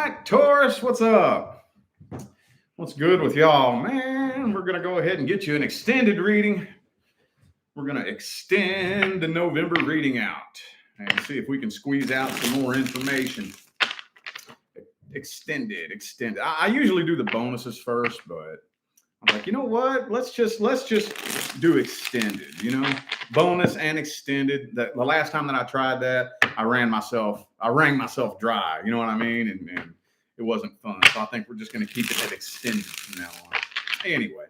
right, Taurus, what's up? What's good with y'all? Man, we're going to go ahead and get you an extended reading. We're going to extend the November reading out and see if we can squeeze out some more information. Extended. I usually do the bonuses first, but I'm like, you know what? Let's just do extended, bonus and extended. The last time that I tried that, I rang myself dry, you know what I mean? And it wasn't fun. So I think we're just going to keep it at extended from now on. Anyway,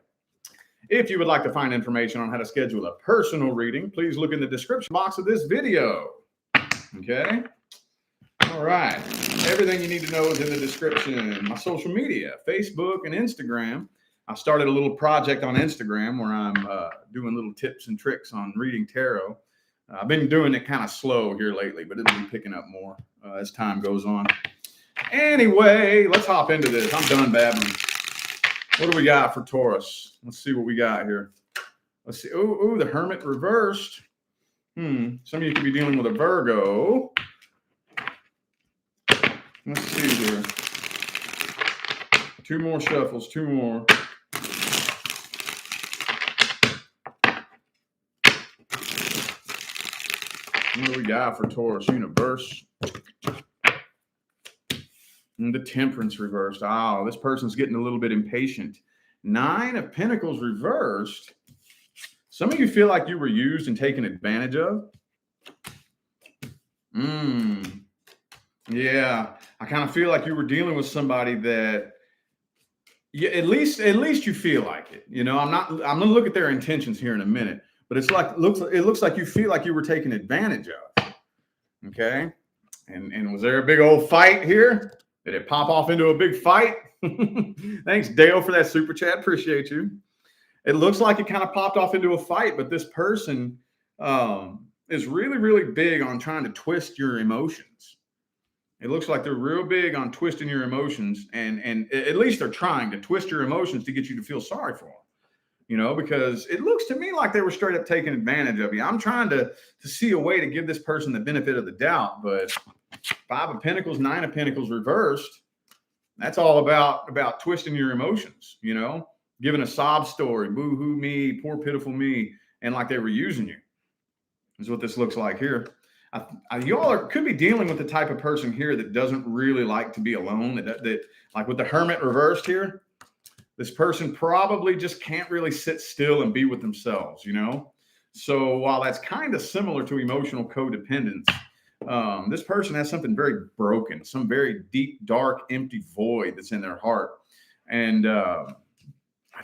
if you would like to find information on how to schedule a personal reading, please look in the description box of this video. Okay? All right. Everything you need to know is in the description. My social media, Facebook and Instagram. I started a little project on Instagram where I'm doing little tips and tricks on reading tarot. I've been doing it kind of slow here lately, but it'll be picking up more as time goes on. Anyway, let's hop into this. I'm done babbling. What do we got for Taurus? Let's see what we got here. Let's see. Oh, the Hermit reversed. Some of you could be dealing with a Virgo. Let's see here. Two more shuffles, two more. What do we got for Taurus universe? And the Temperance reversed. Oh, this person's getting a little bit impatient. 9 of Pentacles reversed. Some of you feel like you were used and taken advantage of. Yeah, I kind of feel like you were dealing with somebody that, yeah, at least you feel like it. I'm gonna look at their intentions here in a minute, but it looks like you feel like you were taken advantage of. Okay, and was there a big old fight here? Did it pop off into a big fight? Thanks, Dale, for that super chat. Appreciate you. It looks like it kind of popped off into a fight, but this person is really, really big on trying to twist your emotions. It looks like they're real big on twisting your emotions, and at least they're trying to twist your emotions to get you to feel sorry for them. Because it looks to me like they were straight up taking advantage of you. I'm trying to see a way to give this person the benefit of the doubt, but 5 of Pentacles, 9 of Pentacles reversed. That's all about twisting your emotions, giving a sob story, boo-hoo me, poor pitiful me, and like they were using you is what this looks like here. Y'all could be dealing with the type of person here that doesn't really like to be alone. That like with the Hermit reversed here, this person probably just can't really sit still and be with themselves, So while that's kind of similar to emotional codependence, this person has something very broken, some very deep, dark, empty void that's in their heart. And I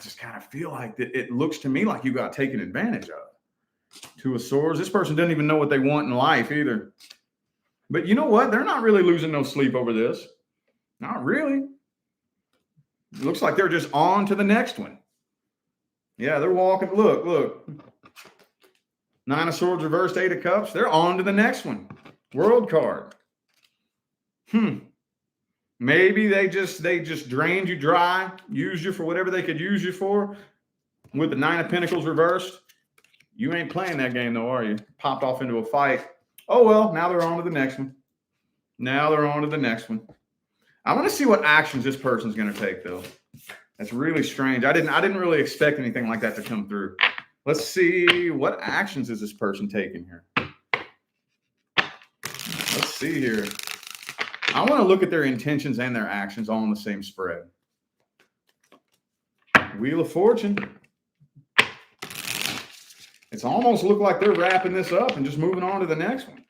just kind of feel like that it looks to me like you got taken advantage of. 2 of Swords. This person doesn't even know what they want in life either. But you know what? They're not really losing no sleep over this. Not really. It looks like they're just on to the next one. Yeah, they're walking. Look. 9 of Swords reversed, 8 of Cups. They're on to the next one. World card. Maybe they just drained you dry, used you for whatever they could use you for. With the 9 of Pentacles reversed. You ain't playing that game though, are you? Popped off into a fight. Oh, well, now they're on to the next one. I want to see what actions this person's going to take, though. That's really strange. I didn't really expect anything like that to come through. Let's see, what actions is this person taking here? Let's see here. I want to look at their intentions and their actions all in the same spread. Wheel of Fortune. It's almost looked like they're wrapping this up and just moving on to the next one.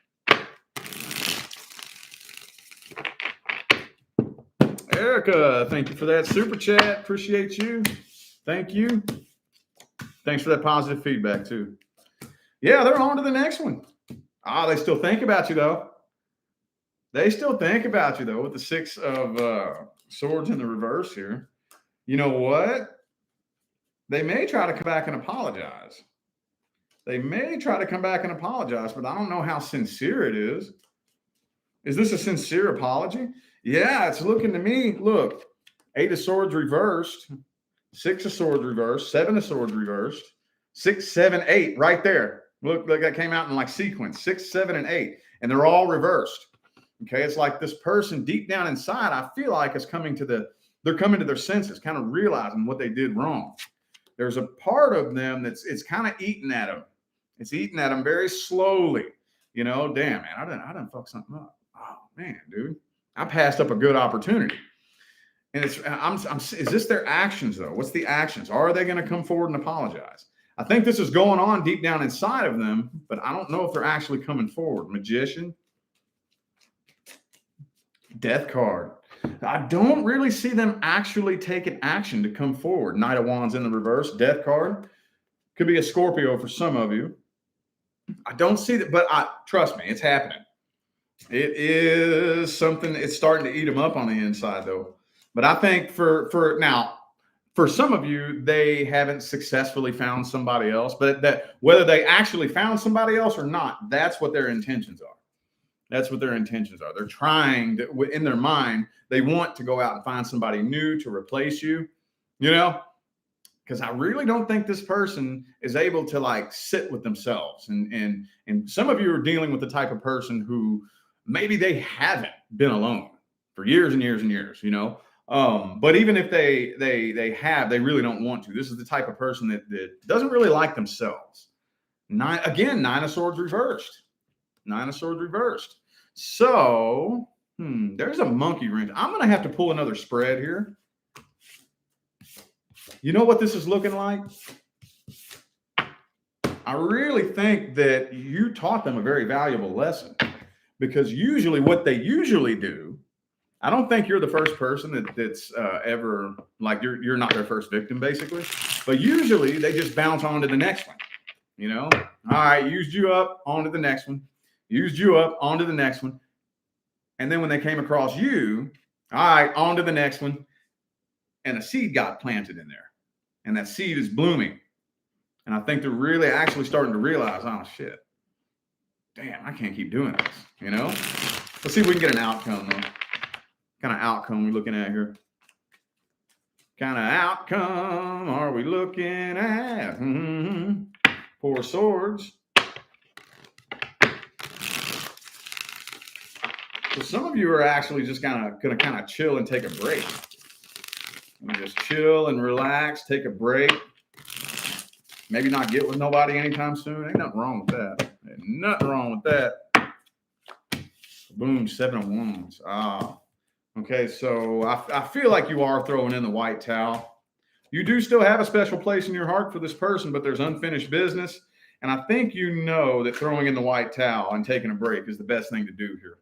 Erica, thank you for that super chat. Appreciate you. Thank you. Thanks for that positive feedback, too. Yeah, they're on to the next one. They still think about you, though. With the 6 of Swords in the reverse here. You know what? They may try to come back and apologize. But I don't know how sincere it is. Is this a sincere apology? Yeah, it's looking to me. Look, 8 of Swords reversed, 6 of Swords reversed, 7 of Swords reversed, 6, 7, 8 right there. Look, that came out in like sequence, 6, 7, and 8, and they're all reversed. Okay. It's like this person deep down inside, I feel like is they're coming to their senses, kind of realizing what they did wrong. There's a part of them it's kind of eating at them. It's eating at them very slowly. You know, damn, man, I didn't fuck something up. Oh man, dude, I passed up a good opportunity. And is this their actions though? What's the actions? Are they going to come forward and apologize? I think this is going on deep down inside of them, but I don't know if they're actually coming forward. Magician, Death card. I don't really see them actually taking action to come forward. Knight of Wands in the reverse, Death card. Could be a Scorpio for some of you. I don't see that, but trust me, it's happening. It is something, it's starting to eat them up on the inside though. But I think for some of you, they haven't successfully found somebody else, but that whether they actually found somebody else or not, that's what their intentions are. That's what their intentions are. They're trying to, in their mind, they want to go out and find somebody new to replace you, you know, because I really don't think this person is able to like sit with themselves. And some of you are dealing with the type of person who maybe they haven't been alone for years and years and years, you know. But even if they have, they really don't want to. This is the type of person that doesn't really like themselves. Nine of Swords reversed. Nine of Swords reversed. So, there's a monkey wrench. I'm going to have to pull another spread here. You know what this is looking like? I really think that you taught them a very valuable lesson, because usually what they usually do, I don't think you're the first person that's ever, like you're not their first victim basically, but usually they just bounce on to the next one, you know? All right, used you up, on to the next one. Used you up, on to the next one. And then when they came across you, all right, on to the next one. And a seed got planted in there. And that seed is blooming. And I think they're really actually starting to realize, oh, shit. Damn, I can't keep doing this, you know? Let's see if we can get an outcome, though. What kind of outcome we looking at here? Kind of outcome are we looking at? Four of Swords. So some of you are actually just going to chill and take a break. Just chill and relax, take a break. Maybe not get with nobody anytime soon. Ain't nothing wrong with that. Ain't nothing wrong with that. Boom, 7 of Wands. Okay, so I feel like you are throwing in the white towel. You do still have a special place in your heart for this person, but there's unfinished business. And I think you know that throwing in the white towel and taking a break is the best thing to do here.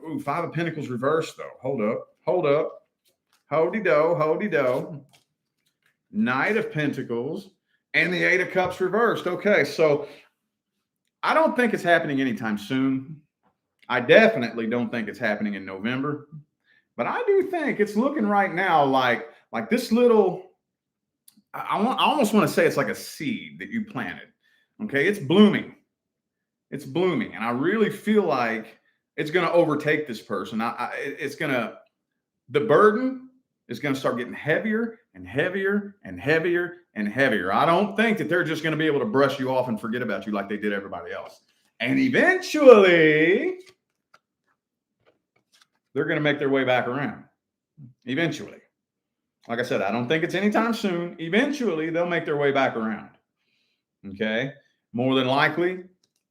Ooh, 5 of Pentacles reversed, though. Hold up. Hody-do. Knight of Pentacles and the 8 of Cups reversed. Okay, so I don't think it's happening anytime soon. I definitely don't think it's happening in November. But I do think it's looking right now like this little, I almost want to say it's like a seed that you planted. Okay, it's blooming. It's blooming. And I really feel like it's going to overtake this person. The burden is going to start getting heavier and heavier and heavier and heavier. I don't think that they're just going to be able to brush you off and forget about you like they did everybody else. And eventually, they're going to make their way back around. Eventually. Like I said, I don't think it's anytime soon. Eventually, they'll make their way back around. Okay? More than likely,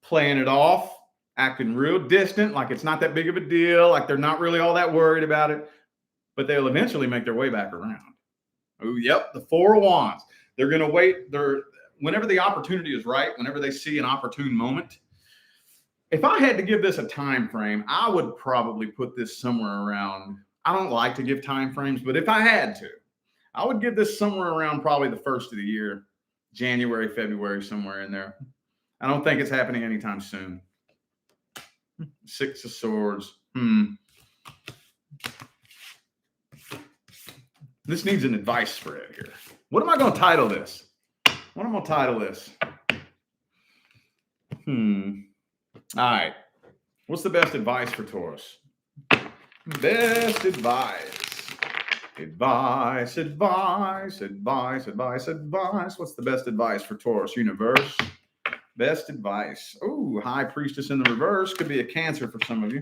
playing it off, acting real distant, like it's not that big of a deal, like they're not really all that worried about it, but they'll eventually make their way back around. Oh, yep, the 4 of Wands. They're going to wait. Whenever the opportunity is right, whenever they see an opportune moment. If I had to give this a time frame, I would probably put this somewhere around, I don't like to give time frames, but if I had to, I would give this somewhere around probably the first of the year, January, February, somewhere in there. I don't think it's happening anytime soon. 6 of Swords. This needs an advice spread here. What am I going to title this? All right. What's the best advice for Taurus? Best advice. Advice. What's the best advice for Taurus, universe? Best advice. Oh, High Priestess in the reverse. Could be a Cancer for some of you.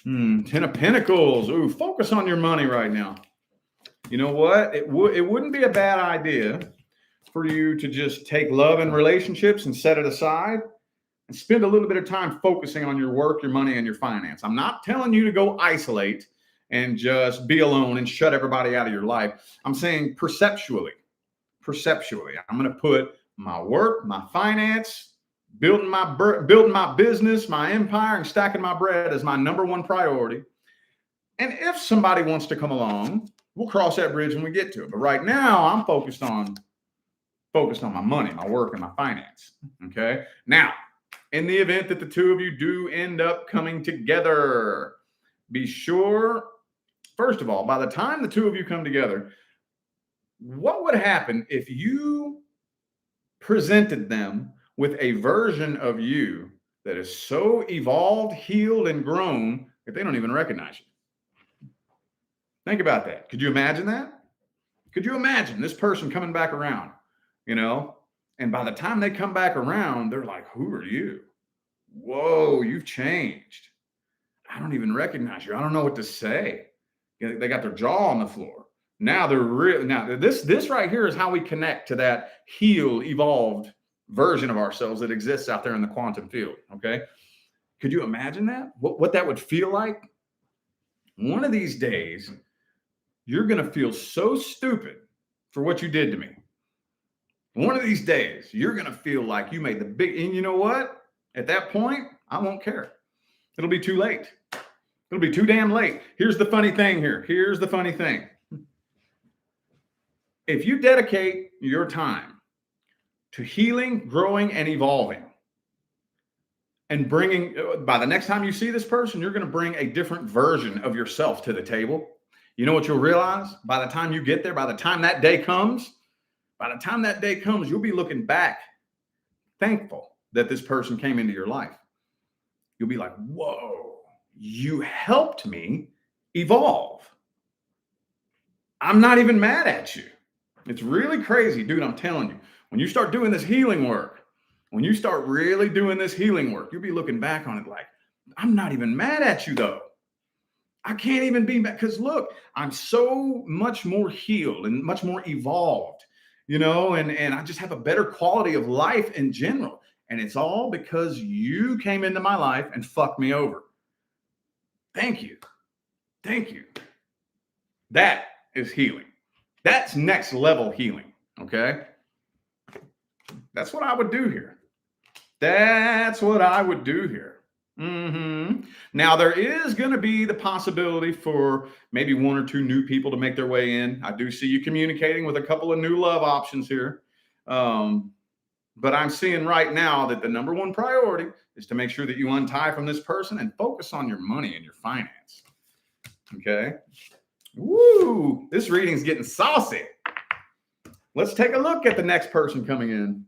Ten of Pentacles. Ooh, focus on your money right now. You know what? It wouldn't be a bad idea for you to just take love and relationships and set it aside and spend a little bit of time focusing on your work, your money, and your finance. I'm not telling you to go isolate and just be alone and shut everybody out of your life. I'm saying perceptually, I'm going to put my work, my finance, building my business, my empire, and stacking my bread as my number one priority. And if somebody wants to come along, we'll cross that bridge when we get to it. But right now, I'm focused on my money, my work, and my finance. Okay. Now, in the event that the two of you do end up coming together, be sure, first of all, by the time the two of you come together, what would happen if you presented them with a version of you that is so evolved, healed, and grown that they don't even recognize you? Think about that. Could you imagine that? Could you imagine this person coming back around, and by the time they come back around, they're like, who are you? Whoa, you've changed. I don't even recognize you. I don't know what to say. They got their jaw on the floor. Now this right here is how we connect to that healed, evolved version of ourselves that exists out there in the quantum field. Okay. Could you imagine that? What that would feel like? One of these days, you're going to feel so stupid for what you did to me. One of these days, you're going to feel like you made the big, and you know what? At that point, I won't care. It'll be too late. It'll be too damn late. Here's the funny thing here. Here's the funny thing. If you dedicate your time to healing, growing, and evolving, and bringing, by the next time you see this person, you're going to bring a different version of yourself to the table. You know what you'll realize? By the time you get there, by the time that day comes, you'll be looking back, thankful that this person came into your life. You'll be like, whoa, you helped me evolve. I'm not even mad at you. It's really crazy, dude. I'm telling you, when you start doing this healing work, when you start really doing this healing work, you'll be looking back on it like, I'm not even mad at you though. I can't even be mad because look, I'm so much more healed and much more evolved, and I just have a better quality of life in general. And it's all because you came into my life and fucked me over. Thank you. Thank you. That is healing. That's next level healing. Okay. That's what I would do here. Now, there is going to be the possibility for maybe one or two new people to make their way in. I do see you communicating with a couple of new love options here. But I'm seeing right now that the number one priority is to make sure that you untie from this person and focus on your money and your finance. Okay. Woo, this reading's getting saucy. Let's take a look at the next person coming in.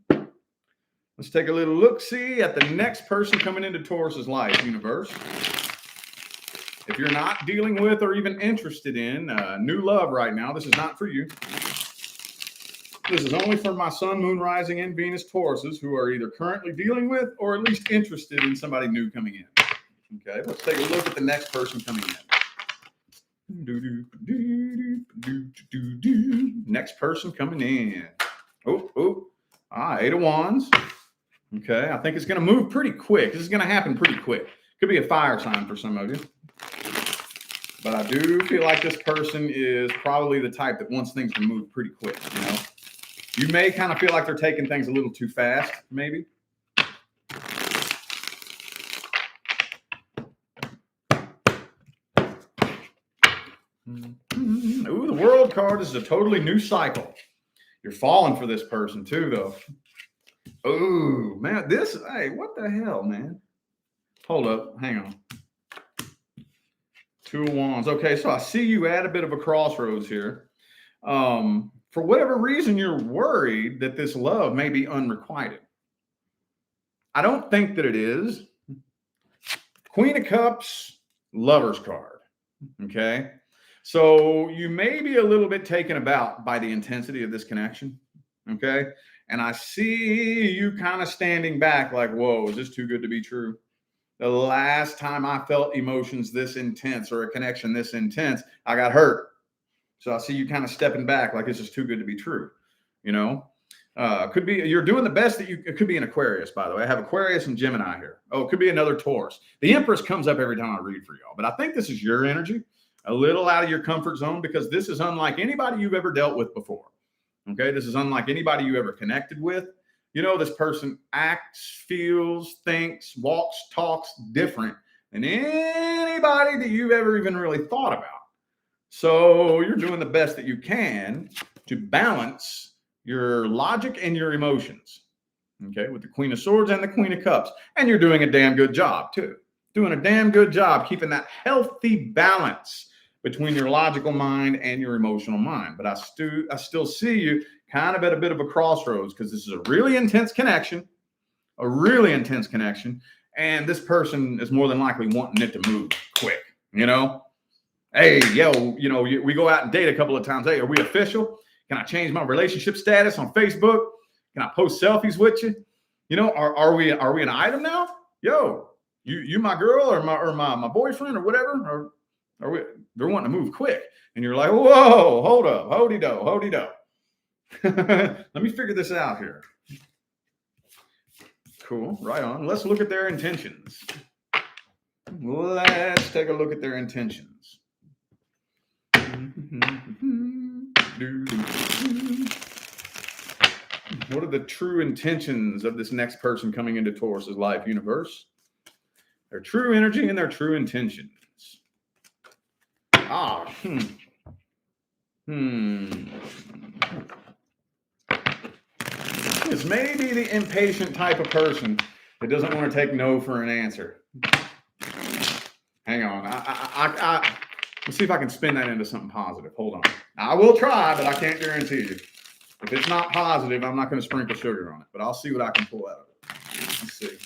Let's take a little look-see at the next person coming into Taurus's life, universe. If you're not dealing with or even interested in new love right now, this is not for you. This is only for my sun, moon, rising, and Venus Tauruses who are either currently dealing with or at least interested in somebody new coming in. Okay, let's take a look at the next person coming in. Next person coming in. Eight of Wands. Okay, I think it's going to move pretty quick. This is going to happen pretty quick. Could be a fire sign for some of you. But I do feel like this person is probably the type that wants things to move pretty quick, You may kind of feel like they're taking things a little too fast, maybe. Ooh, the World card is a totally new cycle. You're falling for this person too, though. Oh, man, hey, what the hell, man? Hold up, hang on. Two of Wands. Okay, so I see you at a bit of a crossroads here. For whatever reason, you're worried that this love may be unrequited. I don't think that it is. Queen of Cups, Lover's card. Okay. So you may be a little bit taken aback by the intensity of this connection. Okay. And I see you kind of standing back like, whoa, is this too good to be true? The last time I felt emotions this intense or a connection this intense, I got hurt. So I see you kind of stepping back like this is too good to be true. You know, could be you're doing the best that you. It could be an Aquarius, by the way. I have Aquarius and Gemini here. Oh, it could be another Taurus. The Empress comes up every time I read for y'all, but I think this is your energy, a little out of your comfort zone, because this is unlike anybody you've ever dealt with before. Okay, this is unlike anybody you ever connected with. You know, this person acts, feels, thinks, walks, talks different than anybody that you've ever even really thought about. So you're doing the best that you can to balance your logic and your emotions. Okay, with the Queen of Swords and the Queen of Cups. And you're doing a damn good job too. Doing a damn good job keeping that healthy balance between your logical mind and your emotional mind. But I still see you kind of at a bit of a crossroads, because this is a really intense connection, and this person is more than likely wanting it to move quick. You know, hey, yo, you know, we go out and date a couple of times. Hey, are we official? Can I change my relationship status on Facebook? Can I post selfies with you? You know, are we an item now? Yo, you my girl or my boyfriend or whatever? Or are we? They're wanting to move quick, and you're like, whoa, hold up, hody-do. Let me figure this out here. Cool, right on. Let's look at their intentions. Let's take a look at their intentions. What are the true intentions of this next person coming into Taurus's life universe? Their true energy and their true intentions. This may be the impatient type of person that doesn't want to take no for an answer. Hang on. Let's see if I can spin that into something positive. Hold on. Now, I will try, but I can't guarantee you. If it's not positive, I'm not going to sprinkle sugar on it, but I'll see what I can pull out of it. Let's see.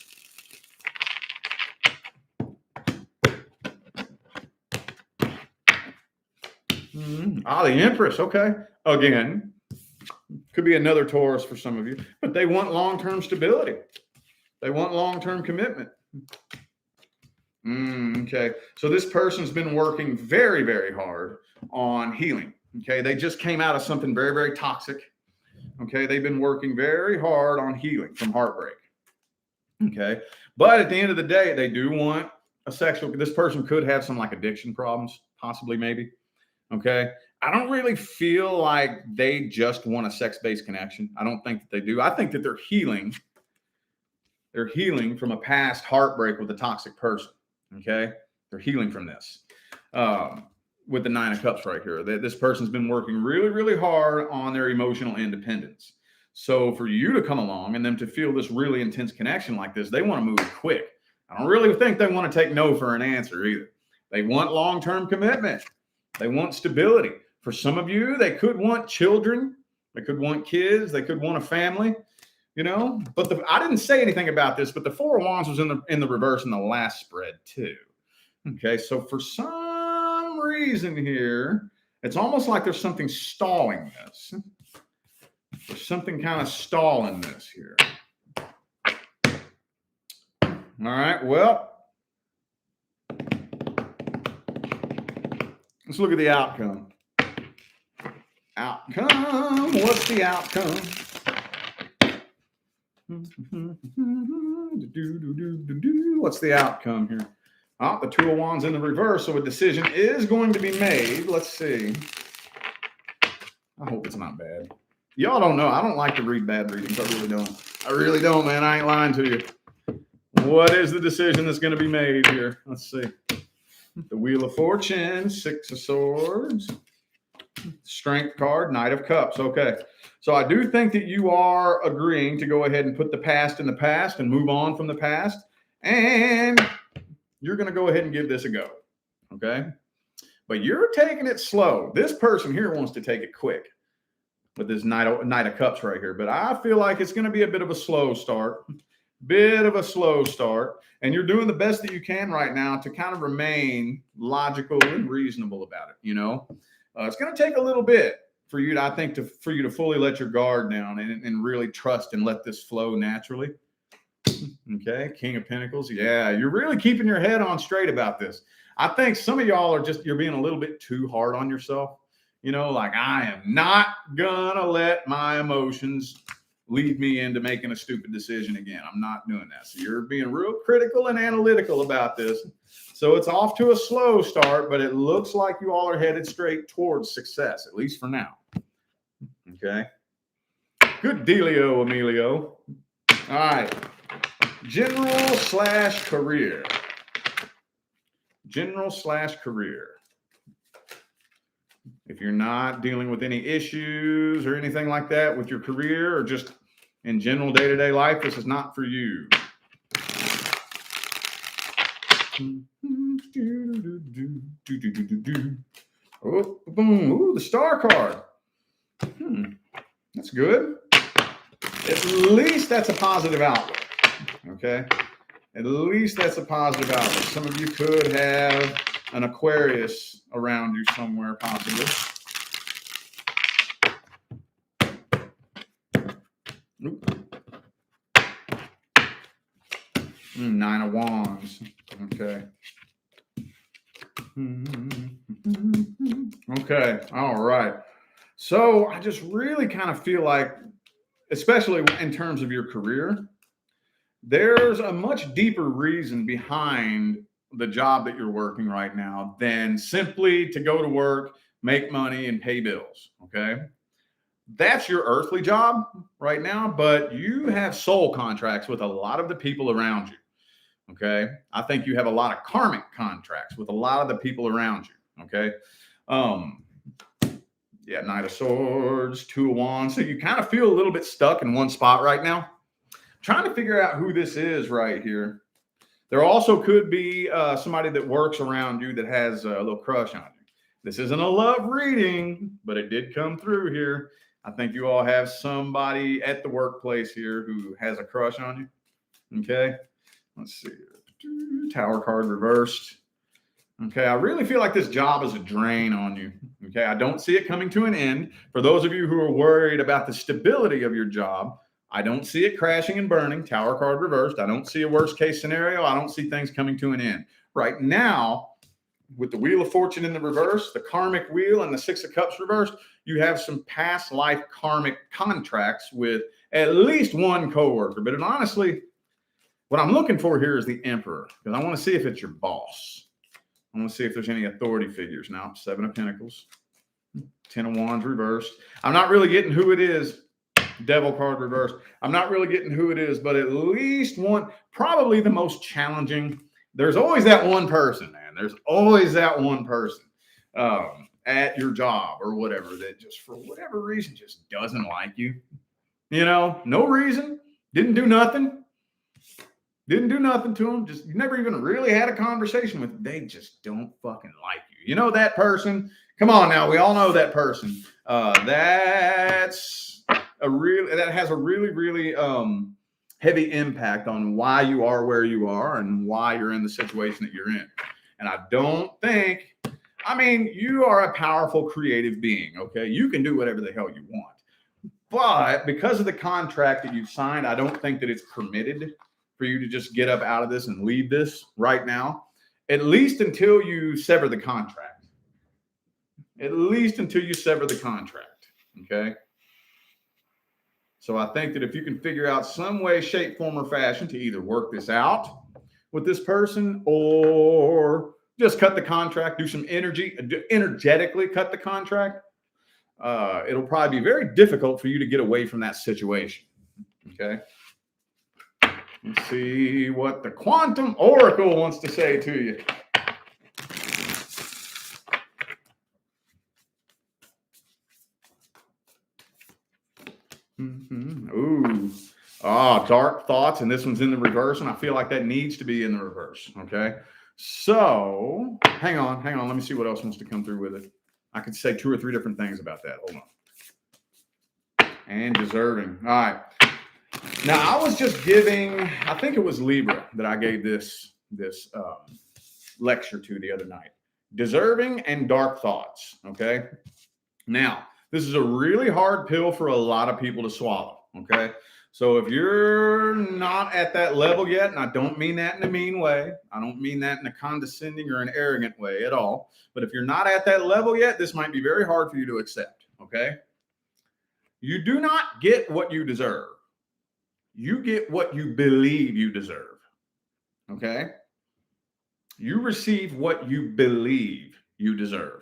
The Empress. Okay. Again, could be another Taurus for some of you, but they want long-term stability. They want long-term commitment. Okay. So this person's been working very, very hard on healing. Okay. They just came out of something very, very toxic. Okay. They've been working very hard on healing from heartbreak. Okay. But at the end of the day, they do want this person could have some like addiction problems, possibly, maybe. Okay. I don't really feel like they just want a sex-based connection. I don't think that they do. I think that they're healing. They're healing from a past heartbreak with a toxic person. Okay. They're healing from this. With the Nine of Cups right here, this person's been working really, really hard on their emotional independence. So for you to come along and them to feel this really intense connection like this, they want to move quick. I don't really think they want to take no for an answer either. They want long-term commitment. They want stability. For some of you, they could want children. They could want kids. They could want a family, you know. But I didn't say anything about this, but the Four of Wands was in the reverse in the last spread too. Okay, so for some reason here, it's almost like there's something stalling this. There's something kind of stalling this here. All right, well, let's look at the outcome. What's the outcome? What's the outcome here? The Two of Wands in the reverse, so a decision is going to be made. Let's see. I hope it's not bad. Y'all don't know. I don't like to read bad readings. I really don't, man. I ain't lying to you. What is the decision that's going to be made here? Let's see. The Wheel of Fortune, Six of Swords, Strength card, Knight of Cups. Okay. So I do think that you are agreeing to go ahead and put the past in the past and move on from the past. And you're going to go ahead and give this a go. Okay. But you're taking it slow. This person here wants to take it quick with this Knight of Cups right here. But I feel like it's going to be a bit of a slow start. And you're doing the best that you can right now to kind of remain logical and reasonable about it. You know, it's going to take a little bit for you to, I think, for you to fully let your guard down and really trust and let this flow naturally. Okay, King of Pentacles. Yeah, you're really keeping your head on straight about this. I think some of y'all are you're being a little bit too hard on yourself. You know, like, I am not gonna let my emotions lead me into making a stupid decision again. I'm not doing that. So you're being real critical and analytical about this. So it's off to a slow start, but it looks like you all are headed straight towards success, at least for now. Okay. Good dealio, Emilio. All right. General/career. General/career. If you're not dealing with any issues or anything like that with your career or just in general day-to-day life, this is not for you. Oh, boom. Ooh, the star card. That's good. At least that's a positive outlook. Okay. At least that's a positive outlook. Some of you could have an Aquarius around you somewhere, possibly. Nine of Wands. Okay. Okay. All right. So I just really kind of feel like, especially in terms of your career, there's a much deeper reason behind the job that you're working right now than simply to go to work, make money, and pay bills. Okay. That's your earthly job right now, but you have soul contracts with a lot of the people around you. Okay. I think you have a lot of karmic contracts with a lot of the people around you. Okay. Yeah. Knight of Swords, Two of Wands. So you kind of feel a little bit stuck in one spot right now. Trying to figure out who this is right here. There also could be somebody that works around you that has a little crush on you. This isn't a love reading, but it did come through here. I think you all have somebody at the workplace here who has a crush on you. Okay. Let's see. Tower card reversed. Okay. I really feel like this job is a drain on you. Okay. I don't see it coming to an end. For those of you who are worried about the stability of your job, I don't see it crashing and burning. Tower card reversed. I don't see a worst case scenario. I don't see things coming to an end. Right now, with the Wheel of Fortune in the reverse, the karmic wheel, and the Six of Cups reversed, you have some past life karmic contracts with at least one coworker. But honestly, what I'm looking for here is the Emperor, because I want to see if it's your boss. I want to see if there's any authority figures. Now, Seven of Pentacles, Ten of Wands reversed. I'm not really getting who it is. Devil card reversed. I'm not really getting who it is, but at least one, probably the most challenging. There's always that one person, man. There's always that one person at your job or whatever that just for whatever reason just doesn't like you. You know, no reason. Didn't do nothing. Didn't do nothing to them. Just never even really had a conversation with them. They just don't fucking like you. You know that person? Come on now. We all know that person. That has a really heavy impact on why you are where you are and why you're in the situation that you're in. And I don't think, I mean, you are a powerful creative being. Okay. You can do whatever the hell you want, but because of the contract that you've signed, I don't think that it's permitted for you to just get up out of this and leave this right now, at least until you sever the contract. At least until you sever the contract. Okay. So I think that if you can figure out some way, shape, form, or fashion to either work this out with this person or just cut the contract, do some energetically cut the contract, it'll probably be very difficult for you to get away from that situation. Okay. Let's see what the Quantum Oracle wants to say to you. Ooh. Dark thoughts, and this one's in the reverse, and I feel like that needs to be in the reverse. Okay. So hang on. Let me see what else wants to come through with it. I could say 2 or 3 different things about that. Hold on. And deserving. All right. Now I was just giving, I think it was Libra that I gave this lecture to the other night. Deserving and dark thoughts. Okay. Now, this is a really hard pill for a lot of people to swallow. Okay. So if you're not at that level yet, and I don't mean that in a mean way, I don't mean that in a condescending or an arrogant way at all, but if you're not at that level yet, this might be very hard for you to accept, okay? You do not get what you deserve. You get what you believe you deserve, okay? You receive what you believe you deserve.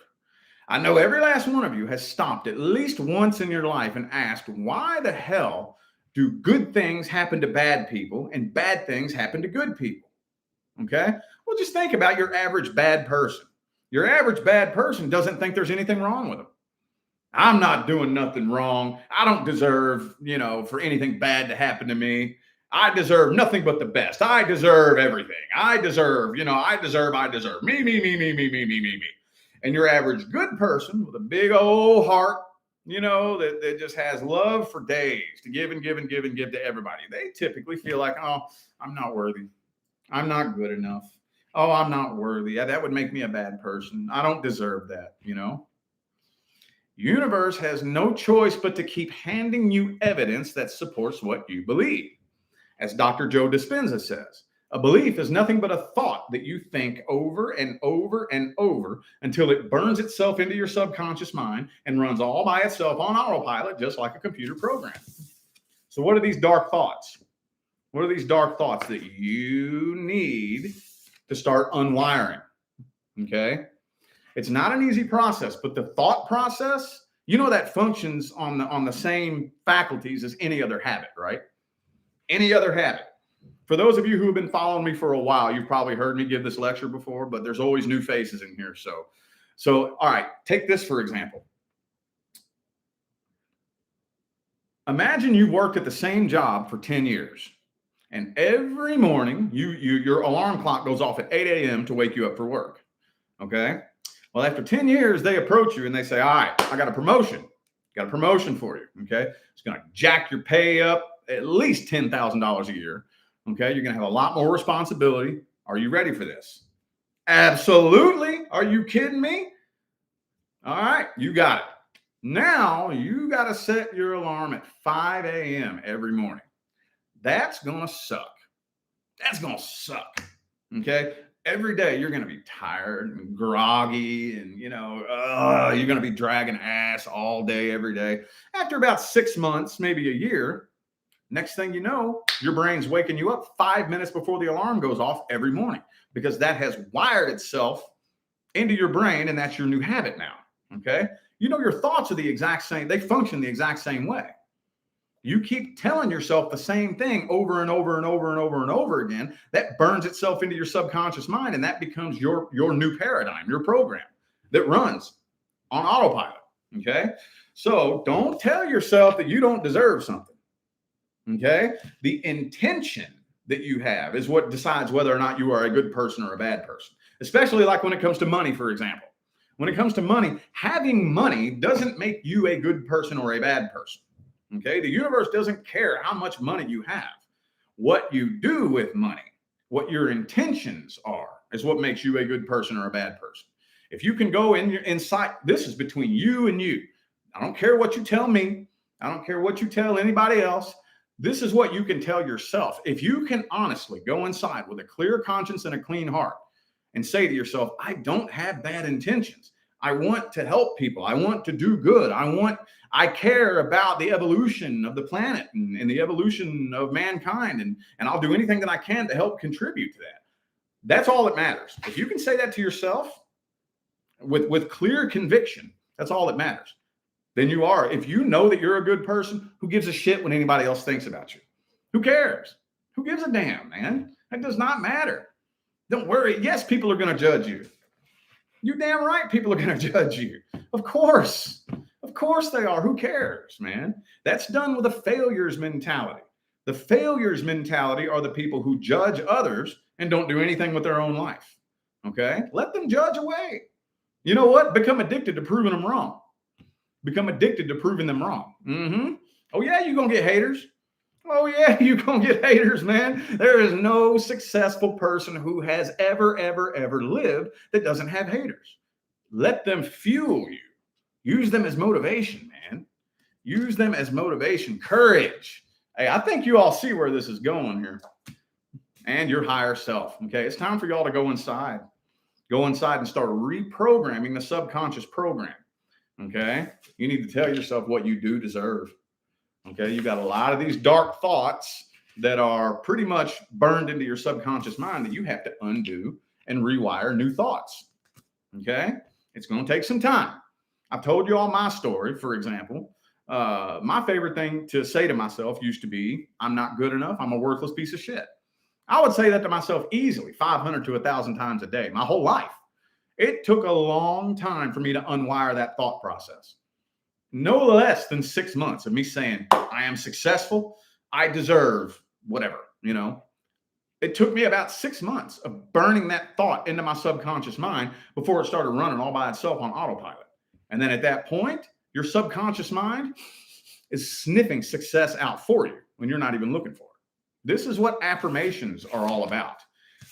I know every last one of you has stopped at least once in your life and asked, why the hell do good things happen to bad people and bad things happen to good people? Okay? Well, just think about your average bad person. Your average bad person doesn't think there's anything wrong with them. I'm not doing nothing wrong. I don't deserve, for anything bad to happen to me. I deserve nothing but the best. I deserve everything. I deserve. Me, me, me, me, me, me, me, me, me. And your average good person with a big old heart, that just has love for days to give and give and give and give to everybody. They typically feel like, oh, I'm not worthy. I'm not good enough. Oh, I'm not worthy. Yeah, that would make me a bad person. I don't deserve that, Universe has no choice but to keep handing you evidence that supports what you believe. As Dr. Joe Dispenza says, a belief is nothing but a thought that you think over and over and over until it burns itself into your subconscious mind and runs all by itself on autopilot, just like a computer program. So what are these dark thoughts? What are these dark thoughts that you need to start unwiring? Okay. It's not an easy process, but the thought process, that functions on the same faculties as any other habit, right? Any other habit. For those of you who have been following me for a while, you've probably heard me give this lecture before, but there's always new faces in here. So all right, take this for example. Imagine you worked at the same job for 10 years. And every morning, your alarm clock goes off at 8 a.m. to wake you up for work. Okay? Well, after 10 years, they approach you and they say, all right, I got a promotion. Got a promotion for you. Okay? It's going to jack your pay up at least $10,000 a year. Okay? You're going to have a lot more responsibility. Are you ready for this? Absolutely. Are you kidding me? All right, you got it. Now you got to set your alarm at 5 a.m. every morning. That's going to suck. That's going to suck. Okay? Every day you're going to be tired and groggy and, you're going to be dragging ass all day, every day. After about 6 months, maybe a year, next thing you know, your brain's waking you up 5 minutes before the alarm goes off every morning because that has wired itself into your brain and that's your new habit now. Okay? Your thoughts are the exact same. They function the exact same way. You keep telling yourself the same thing over and over and over and over and over again. That burns itself into your subconscious mind, and that becomes your new paradigm, your program that runs on autopilot. Okay? So don't tell yourself that you don't deserve something. Okay? The intention that you have is what decides whether or not you are a good person or a bad person, especially like when it comes to money, for example. When it comes to money, having money doesn't make you a good person or a bad person. Okay? The universe doesn't care how much money you have. What you do with money, what your intentions are, is what makes you a good person or a bad person. If you can go inside, this is between you and you. I don't care what you tell me. I don't care what you tell anybody else. This is what you can tell yourself. If you can honestly go inside with a clear conscience and a clean heart and say to yourself, I don't have bad intentions. I want to help people. I want to do good. I care about the evolution of the planet and the evolution of mankind. And I'll do anything that I can to help contribute to that. That's all that matters. If you can say that to yourself with clear conviction, that's all that matters. Then you are. If you know that you're a good person, who gives a shit what anybody else thinks about you? Who cares? Who gives a damn, man? That does not matter. Don't worry. Yes, people are going to judge you. You're damn right people are going to judge you. Of course. Of course they are. Who cares, man? That's done with a failures mentality. The failures mentality are the people who judge others and don't do anything with their own life. Okay? Let them judge away. You know what? Become addicted to proving them wrong. Become addicted to proving them wrong. Oh, yeah, you're going to get haters. Oh, yeah, you're going to get haters, man. There is no successful person who has ever lived that doesn't have haters. Let them fuel you. Use them as motivation, man. Use them as motivation, courage. Hey, I think you all see where this is going here. And your higher self. Okay. It's time for y'all to go inside. Go inside and start reprogramming the subconscious program. Okay. You need to tell yourself what you do deserve. Okay. You got a lot of these dark thoughts that are pretty much burned into your subconscious mind that you have to undo and rewire new thoughts. Okay. It's going to take some time. I've told you all my story, for example. My favorite thing to say to myself used to be, I'm not good enough. I'm a worthless piece of shit. I would say that to myself easily 500 to 1,000 times a day, my whole life. It took a long time for me to unwire that thought process. No less than 6 months of me saying, I am successful. I deserve whatever, you know. It took me about 6 months of burning that thought into my subconscious mind before it started running all by itself on autopilot. And then at that point, your subconscious mind is sniffing success out for you when you're not even looking for it. This is what affirmations are all about.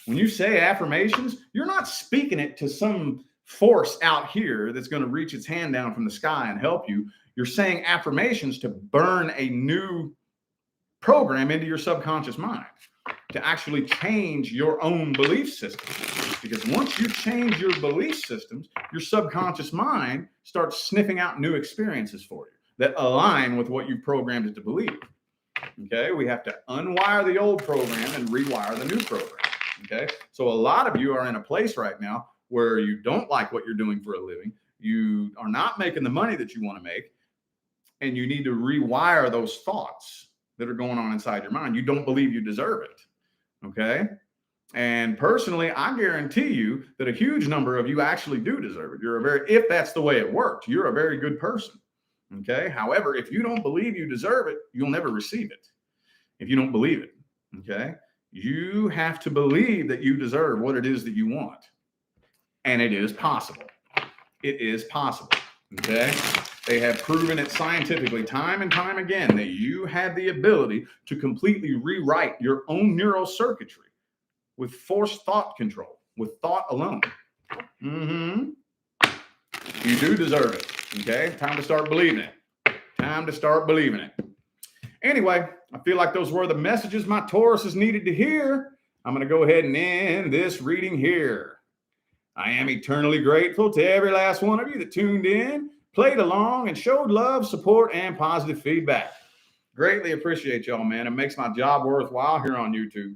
When you say affirmations, you're not speaking it to some force out here that's going to reach its hand down from the sky and help you. You're saying affirmations to burn a new program into your subconscious mind, to actually change your own belief system. Because once you change your belief systems, your subconscious mind starts sniffing out new experiences for you that align with what you've programmed it to believe. Okay, we have to unwire the old program and rewire the new program. Okay, so a lot of you are in a place right now where you don't like what you're doing for a living. You are not making the money that you want to make, and you need to rewire those thoughts that are going on inside your mind. You don't believe you deserve it. Okay, and personally, I guarantee you that a huge number of you actually do deserve it. If that's the way it worked, you're a very good person. Okay. However, if you don't believe you deserve it, you'll never receive it. If you don't believe it, okay, you have to believe that you deserve what it is that you want. And it is possible. It is possible. Okay. They have proven it scientifically time and time again that you have the ability to completely rewrite your own neural circuitry with forced thought control, with thought alone. You do deserve it. Okay, time to start believing it. Time to start believing it. Anyway, I feel like those were the messages my Tauruses needed to hear. I'm going to go ahead and end this reading here. I am eternally grateful to every last one of you that tuned in, played along, and showed love, support, and positive feedback. Greatly appreciate y'all, man. It makes my job worthwhile here on YouTube.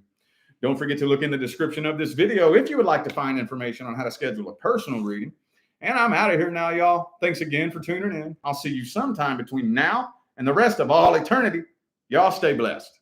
Don't forget to look in the description of this video if you would like to find information on how to schedule a personal reading. And I'm out of here now, y'all. Thanks again for tuning in. I'll see you sometime between now and the rest of all eternity. Y'all stay blessed.